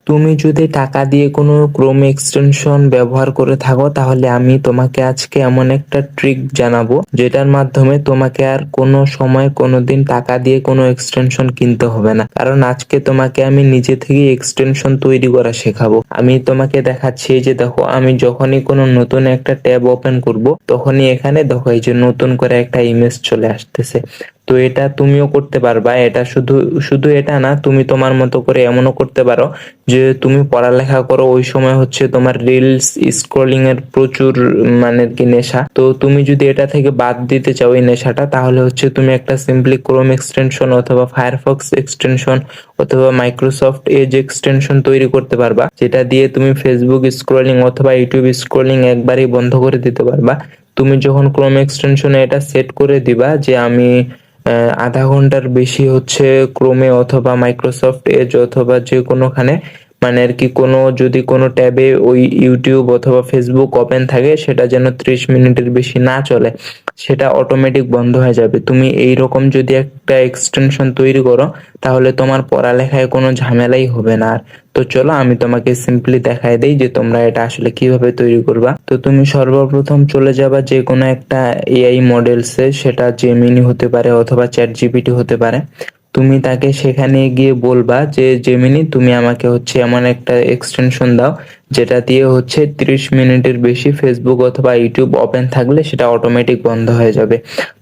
তুমি যদি টাকা দিয়ে কোনো ক্রোম এক্সটেনশন ব্যবহার করে থাকো, তাহলে আমি তোমাকে আজকে এমন একটা ট্রিক জানাবো যেটার মাধ্যমে তোমাকে আর কোনো সময় কোনোদিন টাকা দিয়ে কোনো এক্সটেনশন কিনতে হবে না। কারণ আজকে তোমাকে আমি নিজে থেকে এক্সটেনশন তৈরি করা শেখাবো। আমি তোমাকে দেখাচ্ছি, এই যে দেখো, আমি যখনই কোনো নতুন একটা ট্যাব ওপেন করব, তখনই এখানে দেখো এই যে নতুন করে একটা ইমেজ চলে আসতেছে। তো এটা তুমিও করতে পারবা। এটা শুধু শুধু এটা না, তুমি তোমার মতো করে এমনও করতে পারো যে তুমি পড়ালেখা করো, ওই সময় হচ্ছে তোমার রিলস স্ক্রলিং এর প্রচুর মানে কি নেশা। তো তুমি যদি এটা থেকে বাদ দিতে চাও এই নেশাটা, তাহলে হচ্ছে তুমি একটা সিম্পলি ক্রোম এক্সটেনশন অথবা ফায়ারফক্স এক্সটেনশন অথবা মাইক্রোসফট এজ এক্সটেনশন তৈরি করতে পারবা, যেটা দিয়ে তুমি ফেসবুক স্ক্রলিং অথবা ইউটিউব স্ক্রলিং একবারই বন্ধ করে দিতে পারবা। তুমি যখন ক্রোম এক্সটেনশনে এটা সেট করে দিবা যে আমি আধা ঘন্টার বেশি হচ্ছে ক্রোমে অথবা মাইক্রোসফট এজ অথবা যে কোনোখানে মানে আর কি কোনো যদি কোনো ট্যাবে ওই ইউটিউব অথবা ফেসবুক ওপেন থাকে, সেটা যেন 30 মিনিটের বেশি না চলে, সেটা অটোমেটিক বন্ধ হয়ে যাবে। তুমি এই রকম যদি একটা এক্সটেনশন তৈরি করো, তাহলে তোমার পড়ালেখায় কোনো ঝামেলাই হবে না আর। তো চলো আমি তোমাকে সিম্পলি দেখাই দেই যে তোমরা এটা আসলে কিভাবে তৈরি করবা। তো তুমি সর্বপ্রথম চলে যাবা যে কোনো একটা এআই মডেলসে, সেটা জেমিনি হতে পারে অথবা চ্যাট জিপিটি হতে পারে। তুমি তাকে সেখানে গিয়ে বলবা যে জেমিনি, তুমি আমাকে হচ্ছে এমন একটা এক্সটেনশন দাও যেটা দিয়ে হচ্ছে 30 মিনিটের বেশি ফেসবুক অথবা ইউটিউব ওপেন থাকলে সেটা অটোমেটিক বন্ধ হয়ে যাবে।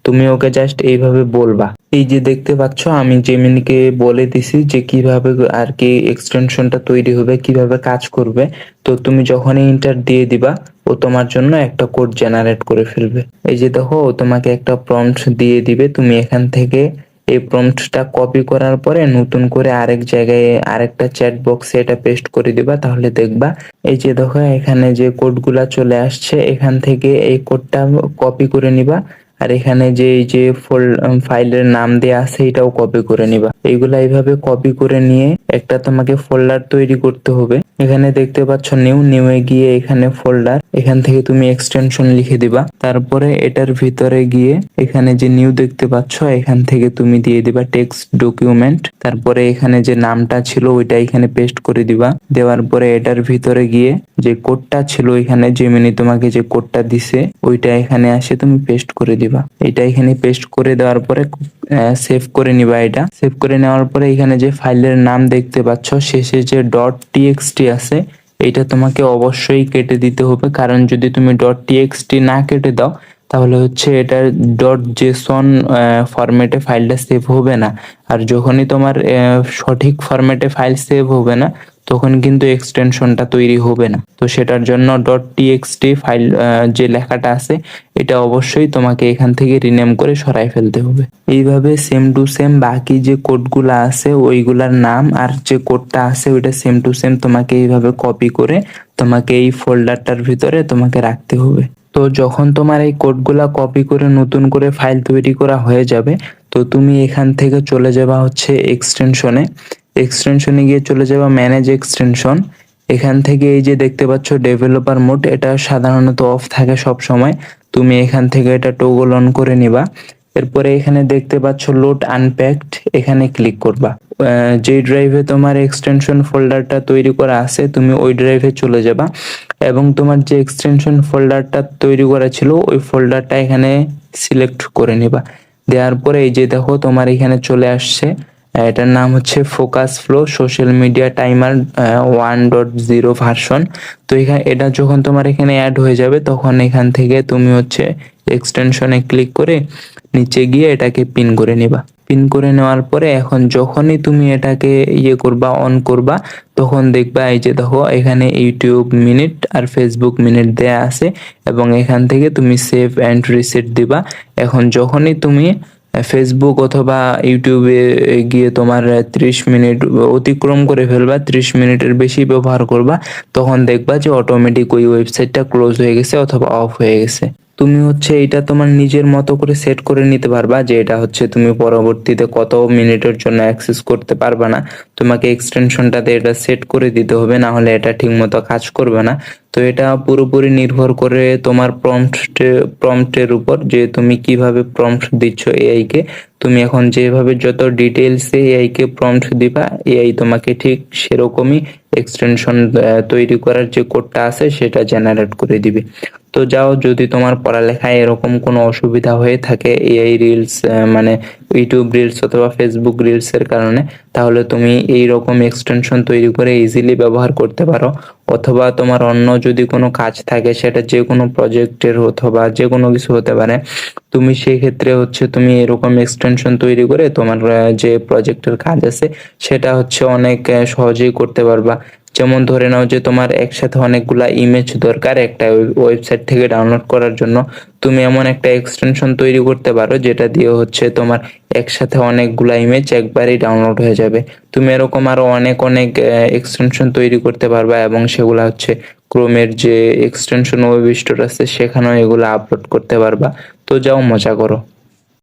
তুমি ওকে জাস্ট এইভাবে বলবা। এই যে দেখতে পাচ্ছ, আমি জেমিনিকে বলে দিছি যে কিভাবে আর কি এক্সটেনশনটা তৈরি হবে, কিভাবে কাজ করবে। তো তুমি যখনই এন্টার দিয়ে দিবা, ও তোমার জন্য একটা কোড জেনারেট করে ফেলবে। এই যে দেখো, ও তোমাকে একটা প্রম্পট দিয়ে দিবে। তুমি এখান থেকে এই প্রম্পটটা কপি করার পরে নতুন করে আরেক জায়গায় আরেকটা চ্যাট বক্সে এটা পেস্ট করে দিবা, তাহলে দেখবা এই যে দেখো এখানে যে কোডগুলা চলে আসছে, এখান থেকে এই কোডটা কপি করে নিবা। আর এখানে যে এই যে ফাইলের নাম দেয়া আছে এটাও কপি করে নিবা। এইগুলা এইভাবে কপি করে নিয়ে একটা তোমাকে ফোল্ডার তৈরি করতে হবে। এখানে দেখতে পাচ্ছ নিউ এ গিয়ে এখানে ফোল্ডার, এখান থেকে তুমি এক্সটেনশন লিখে দিবা। তারপরে এটার ভিতরে গিয়ে এখানে যে নিউ দেখতে পাচ্ছ, এখান থেকে তুমি দিয়ে দিবা টেক্সট ডকুমেন্ট। তারপরে এখানে যে নামটা ছিল ওইটা এখানে পেস্ট করে দিবা। দেওয়ার পরে এটার ভিতরে গিয়ে যে কোডটা ছিল এখানে জেমিনি তোমাকে যে কোডটা দিছে ওইটা এখানে আসে তুমি পেস্ট করে দিবা। এটা এখানে পেস্ট করে দেওয়ার পরে সেভ করে নিবা। এটা সেভ করে নেওয়ার পরে এখানে যে ফাইলের নাম দেখতে পাচ্ছ শেষে যে .txt আছে, এটা তোমাকে অবশ্যই কেটে দিতে হবে। কারণ যদি তুমি .txt না কেটে দাও, তাহলে হচ্ছে এটা .json ফরম্যাটে ফাইলটা সেভ হবে না। আর যখনই তোমার সঠিক ফরম্যাটে ফাইল সেভ হবে না, তখন কিন্তু এক্সটেনশনটা তৈরি হবে না। তো সেটার জন্য .txt ফাইল যে লেখাটা আছে এটা অবশ্যই তোমাকে এখান থেকে রিনেম করে সরাই ফেলতে হবে। এইভাবে সেম টু সেম বাকি যে কোডগুলা আছে ওইগুলার নাম আর যে কোডটা আছে ওইটা সেম টু সেম তোমাকে এইভাবে কপি করে তোমাকে এই ফোল্ডারটার ভিতরে তোমাকে রাখতে হবে। তো যখন তোমার এই কোডগুলা কপি করে নতুন করে ফাইল তৈরি করা হয়ে যাবে, তো তুমি এখান থেকে চলে যাবা হচ্ছে এক্সটেনশনে গিয়ে চলে যাবা ম্যানেজ এক্সটেনশন। এখান থেকে এই যে দেখতে পাচ্ছ ডেভেলপার মোড, এটা সাধারণত অফ থাকে সব সময়। তুমি এখান থেকে এটা টগল অন করে নিবা। এরপরে এখানে দেখতে পাচ্ছ লোড আনপ্যাকড, এখানে ক্লিক করবা। যে ড্রাইভে তোমার এক্সটেনশন ফোল্ডারটা তৈরি করা আছে তুমি ওই ড্রাইভে চলে যাবা এবং তোমার যে এক্সটেনশন ফোল্ডারটা তৈরি করা ছিল ওই ফোল্ডারটা এখানে সিলেক্ট করে নিবা। দেওয়ার পরে এই যে দেখো তোমার এখানে চলে আসছে, এটার নাম হচ্ছে focus flow social media timer 1.0 version. তো এখানে এটা যখন তোমার এখানে অ্যাড হয়ে যাবে, তখন এখান থেকে তুমি হচ্ছে এক্সটেনশনে ক্লিক করে নিচে গিয়ে এটাকে পিন করে নিবা। পিন করে নেওয়ার পরে এখন যখনই তুমি এটাকে করবা অন করবা, তখন দেখবা এই যে দেখো এখানে ইউটিউব মিনিট আর ফেসবুক মিনিট দেয়া আছে এবং এখান থেকে তুমি সেভ এন্ড রিসেট দিবা। এখন যখনই তুমি ফেসবুক অথবা ইউটিউবে গিয়ে তোমার 30 মিনিট অতিক্রম করে ফেলবা, 30 মিনিটের বেশি ব্যবহার করবা, তখন দেখবা যে অটোমেটিক ওই ওয়েবসাইটটা ক্লোজ হয়ে গেছে অথবা অফ হয়ে গেছে। তুমি হচ্ছে এটা তোমার নিজের মতো করে সেট করে নিতে পারবা যে এটা হচ্ছে তুমি পরবর্তীতে কত মিনিটের জন্য অ্যাক্সেস করতে পারবা না। তোমাকে এক্সটেনশনটাতে এটা সেট করে দিতে হবে, না হলে এটা ঠিক মতো কাজ করবে না। তো এটা পুরোপুরি নির্ভর করে তোমার প্রম্পটের উপর, যে তুমি কিভাবে প্রম্পট দিচ্ছ এআই কে। তুমি এখন যেভাবে যত ডিটেলসে এআই কে প্রম্পট দিবা, এআই তোমাকে ঠিক সেরকমই এক্সটেনশন তৈরি করার যে কোডটা আছে সেটা জেনারেট করে দিবে। তো যাও, যদি তোমার পড়ালেখায় এরকম কোনো অসুবিধা হয়ে থাকে এআই রিলস মানে ইউটিউব রিলস অথবা ফেসবুক রিলস এর কারণে, তাহলে তুমি এই রকম এক্সটেনশন তৈরি করে ইজিলি ব্যবহার করতে পারো। অথবা তোমার অন্য যদি কোনো কাজ থাকে, সেটা যে কোনো প্রজেক্টের অথবা যে কোনো কিছু হতে পারে, তুমি সেই ক্ষেত্রে হচ্ছে তুমি এরকম এক্সটেনশন তৈরি করে তোমার যে প্রজেক্টের কাজ আছে সেটা হচ্ছে অনেক সহজেই করতে পারবা। যেমন ধরে নাও যে তোমার একসাথে অনেকগুলা ইমেজ দরকার একটা ওয়েবসাইট থেকে ডাউনলোড করার জন্য, তুমি এমন একটা এক্সটেনশন তৈরি করতে পারো যেটা দিয়ে হচ্ছে তোমার একসাথে অনেকগুলা ইমেজ একবারেই ডাউনলোড হয়ে যাবে। তুমি এরকম আরো অনেক অনেক এক্সটেনশন তৈরি করতে পারবা, এবং সেগুলা হচ্ছে ক্রোমের যে এক্সটেনশন ওয়েব স্টোর আছে সেখানেও এগুলো আপলোড করতে পারবা। তো যাও, মজা করো।